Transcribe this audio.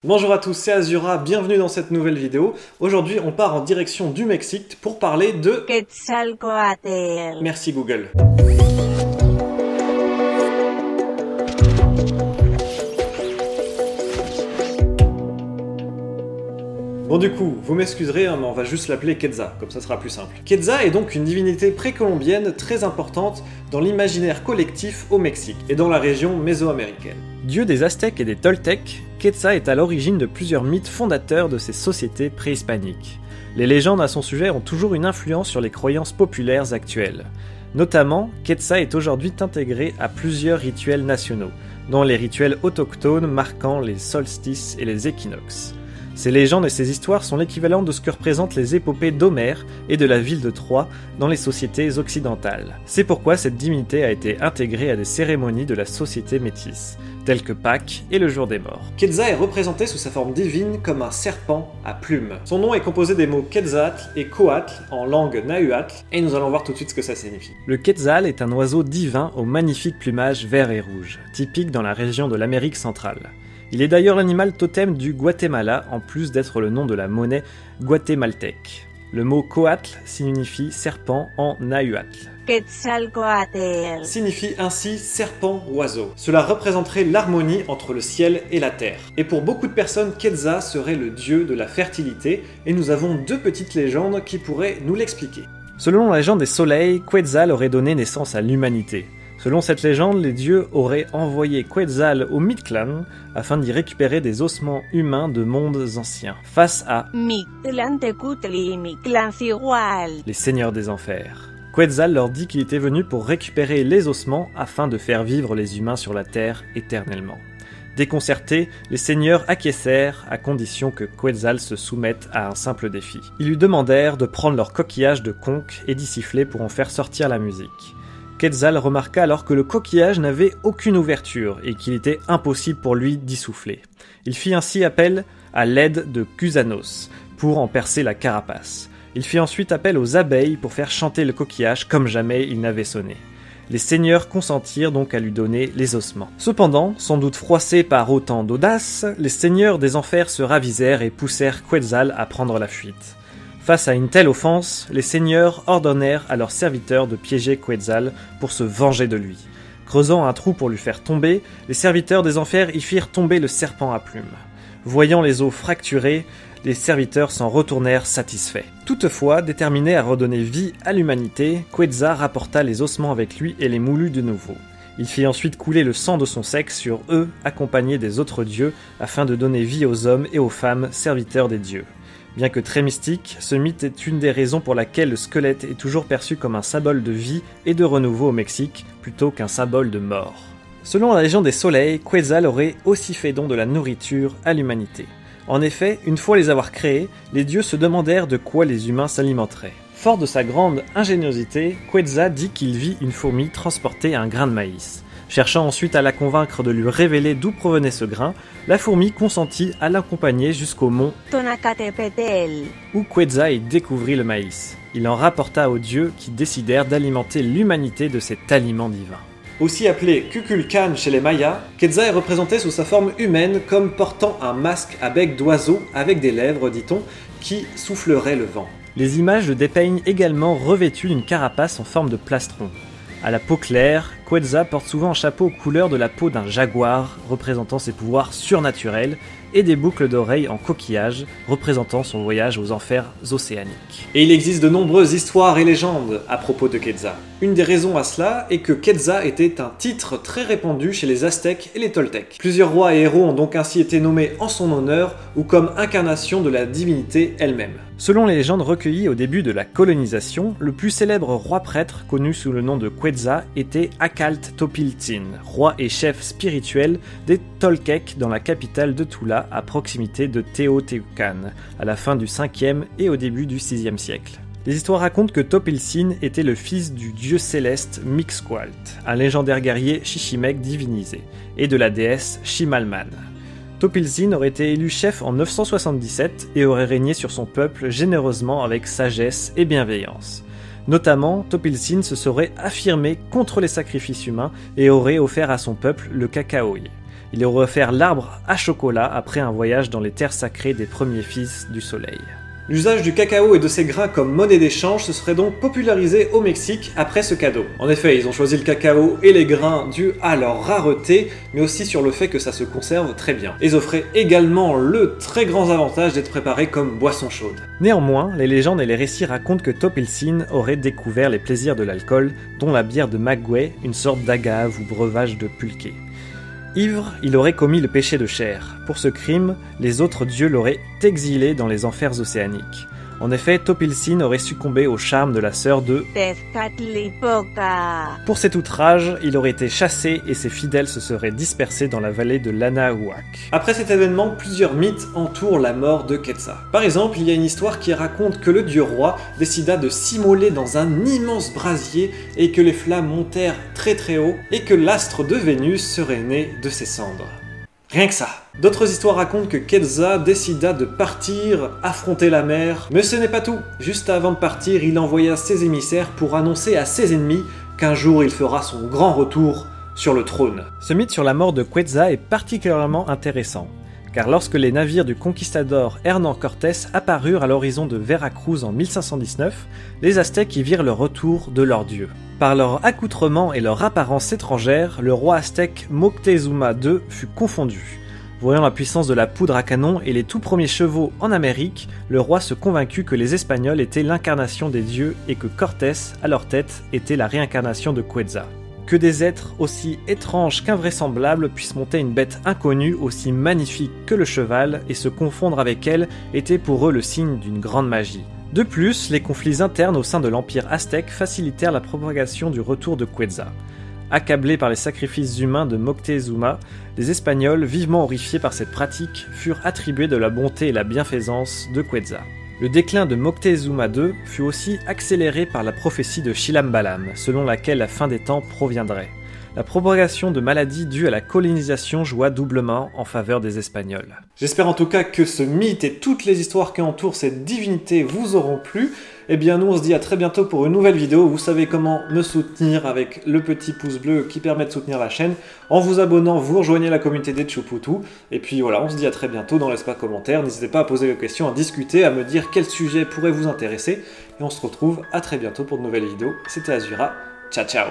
Bonjour à tous, c'est Azura, bienvenue dans cette nouvelle vidéo. Aujourd'hui, on part en direction du Mexique pour parler de Quetzalcóatl. Merci Google. Bon du coup, vous m'excuserez, mais on va juste l'appeler Quetzal, comme ça sera plus simple. Quetzal est donc une divinité précolombienne très importante dans l'imaginaire collectif au Mexique et dans la région mésoaméricaine. Dieu des Aztèques et des Toltecs, Quetzal est à l'origine de plusieurs mythes fondateurs de ces sociétés préhispaniques. Les légendes à son sujet ont toujours une influence sur les croyances populaires actuelles. Notamment, Quetzal est aujourd'hui intégré à plusieurs rituels nationaux, dont les rituels autochtones marquant les solstices et les équinoxes. Ces légendes et ces histoires sont l'équivalent de ce que représentent les épopées d'Homère et de la ville de Troie dans les sociétés occidentales. C'est pourquoi cette divinité a été intégrée à des cérémonies de la société métisse, telles que Pâques et le jour des morts. Quetzal est représenté sous sa forme divine comme un serpent à plumes. Son nom est composé des mots Quetzatl et Coatl en langue nahuatl, et nous allons voir tout de suite ce que ça signifie. Le Quetzal est un oiseau divin au magnifique plumage vert et rouge, typique dans la région de l'Amérique centrale. Il est d'ailleurs l'animal totem du Guatemala, en plus d'être le nom de la monnaie guatémaltèque. Le mot Coatl signifie serpent en nahuatl. Quetzalcóatl Signifie ainsi serpent-oiseau. Cela représenterait l'harmonie entre le ciel et la terre. Et pour beaucoup de personnes, Quetzal serait le dieu de la fertilité, et nous avons deux petites légendes qui pourraient nous l'expliquer. Selon la légende des soleils, Quetzal aurait donné naissance à l'humanité. Selon cette légende, les dieux auraient envoyé Quetzal au Mictlán afin d'y récupérer des ossements humains de mondes anciens, face à Mictlantecutli y Mictlancigual. les seigneurs des enfers. Quetzal leur dit qu'il était venu pour récupérer les ossements afin de faire vivre les humains sur la terre éternellement. Déconcertés, les seigneurs acquiescèrent à condition que Quetzal se soumette à un simple défi. Ils lui demandèrent de prendre leur coquillage de conque et d'y siffler pour en faire sortir la musique. Quetzal remarqua alors que le coquillage n'avait aucune ouverture et qu'il était impossible pour lui d'y souffler. Il fit ainsi appel à l'aide de Cusanos pour en percer la carapace. Il fit ensuite appel aux abeilles pour faire chanter le coquillage comme jamais il n'avait sonné. Les seigneurs consentirent donc à lui donner les ossements. Cependant, sans doute froissés par autant d'audace, les seigneurs des enfers se ravisèrent et poussèrent Quetzal à prendre la fuite. Face à une telle offense, les seigneurs ordonnèrent à leurs serviteurs de piéger Quetzal pour se venger de lui. Creusant un trou pour lui faire tomber, les serviteurs des enfers y firent tomber le serpent à plumes. Voyant les os fracturés, les serviteurs s'en retournèrent satisfaits. Toutefois, déterminé à redonner vie à l'humanité, Quetzal rapporta les ossements avec lui et les moulut de nouveau. Il fit ensuite couler le sang de son sexe sur eux, accompagné des autres dieux, afin de donner vie aux hommes et aux femmes serviteurs des dieux. Bien que très mystique, ce mythe est une des raisons pour laquelle le squelette est toujours perçu comme un symbole de vie et de renouveau au Mexique, plutôt qu'un symbole de mort. Selon la légende des soleils, Quetzal aurait aussi fait don de la nourriture à l'humanité. En effet, une fois les avoir créés, les dieux se demandèrent de quoi les humains s'alimenteraient. Fort de sa grande ingéniosité, Quetzal dit qu'il vit une fourmi transporter un grain de maïs. Cherchant ensuite à la convaincre de lui révéler d'où provenait ce grain, la fourmi consentit à l'accompagner jusqu'au mont Tonacatepetl. où Quetzal y découvrit le maïs. Il en rapporta aux dieux qui décidèrent d'alimenter l'humanité de cet aliment divin. Aussi appelé Kukulkan chez les Mayas, Quetzal est représenté sous sa forme humaine comme portant un masque à bec d'oiseau avec des lèvres, dit-on, qui souffleraient le vent. Les images le dépeignent également revêtu d'une carapace en forme de plastron. À la peau claire, Quetzal porte souvent un chapeau aux couleurs de la peau d'un jaguar, représentant ses pouvoirs surnaturels, et des boucles d'oreilles en coquillage, représentant son voyage aux enfers océaniques. Et il existe de nombreuses histoires et légendes à propos de Quetzal. Une des raisons à cela est que Quetzal était un titre très répandu chez les Aztèques et les Toltecs. Plusieurs rois et héros ont donc ainsi été nommés en son honneur ou comme incarnation de la divinité elle-même. Selon les légendes recueillies au début de la colonisation, le plus célèbre roi-prêtre connu sous le nom de Quetzal était Acaltopiltzin, roi et chef spirituel des Toltecs dans la capitale de Tula, à proximité de Teotihuacan, à la fin du 5e et au début du 6e siècle. Les histoires racontent que Topiltzin était le fils du dieu céleste Mixcoatl, un légendaire guerrier chichimèque divinisé, et de la déesse Ximalman. Topiltzin aurait été élu chef en 977 et aurait régné sur son peuple généreusement avec sagesse et bienveillance. Notamment, Topiltzin se serait affirmé contre les sacrifices humains et aurait offert à son peuple le cacaoyer. Il aurait offert l'arbre à chocolat après un voyage dans les terres sacrées des premiers fils du soleil. L'usage du cacao et de ses grains comme monnaie d'échange se serait donc popularisé au Mexique après ce cadeau. En effet, ils ont choisi le cacao et les grains dû à leur rareté, mais aussi sur le fait que ça se conserve très bien. Ils offraient également le très grand avantage d'être préparés comme boisson chaude. Néanmoins, les légendes et les récits racontent que Topilsin aurait découvert les plaisirs de l'alcool, dont la bière de Maguey, une sorte d'agave ou breuvage de pulque. Ivre, il aurait commis le péché de chair. Pour ce crime, les autres dieux l'auraient exilé dans les enfers océaniques. En effet, Topilsin aurait succombé au charme de la sœur de Tezcatlipoca. Pour cet outrage, il aurait été chassé et ses fidèles se seraient dispersés dans la vallée de l'Anahuac. Après cet événement, plusieurs mythes entourent la mort de Quetzal. Par exemple, il y a une histoire qui raconte que le dieu roi décida de s'immoler dans un immense brasier et que les flammes montèrent très très haut et que l'astre de Vénus serait né de ses cendres. Rien que ça. D'autres histoires racontent que Quetzal décida de partir, affronter la mer, mais ce n'est pas tout. Juste avant de partir, il envoya ses émissaires pour annoncer à ses ennemis qu'un jour il fera son grand retour sur le trône. Ce mythe sur la mort de Quetzal est particulièrement intéressant, car lorsque les navires du conquistador Hernán Cortés apparurent à l'horizon de Veracruz en 1519, les Aztèques y virent le retour de leur dieu. Par leur accoutrement et leur apparence étrangère, le roi aztèque Moctezuma II fut confondu. Voyant la puissance de la poudre à canon et les tout premiers chevaux en Amérique, le roi se convaincut que les Espagnols étaient l'incarnation des dieux et que Cortés, à leur tête, était la réincarnation de Quetzal. Que des êtres aussi étranges qu'invraisemblables puissent monter une bête inconnue aussi magnifique que le cheval et se confondre avec elle était pour eux le signe d'une grande magie. De plus, les conflits internes au sein de l'empire aztèque facilitèrent la propagation du retour de Quetzal. Accablés par les sacrifices humains de Moctezuma, les Espagnols, vivement horrifiés par cette pratique, furent attribués de la bonté et la bienfaisance de Quetzal. Le déclin de Moctezuma II fut aussi accéléré par la prophétie de Chilambalam, selon laquelle la fin des temps proviendrait. La propagation de maladies dues à la colonisation joua doublement en faveur des Espagnols. J'espère en tout cas que ce mythe et toutes les histoires qui entourent cette divinité vous auront plu. Eh bien nous on se dit à très bientôt pour une nouvelle vidéo. Vous savez comment me soutenir avec le petit pouce bleu qui permet de soutenir la chaîne. En vous abonnant, vous rejoignez la communauté des Tchoupoutou. Et puis voilà, on se dit à très bientôt dans l'espace commentaire. N'hésitez pas à poser vos questions, à discuter, à me dire quel sujet pourrait vous intéresser. Et on se retrouve à très bientôt pour de nouvelles vidéos. C'était Azura, ciao ciao.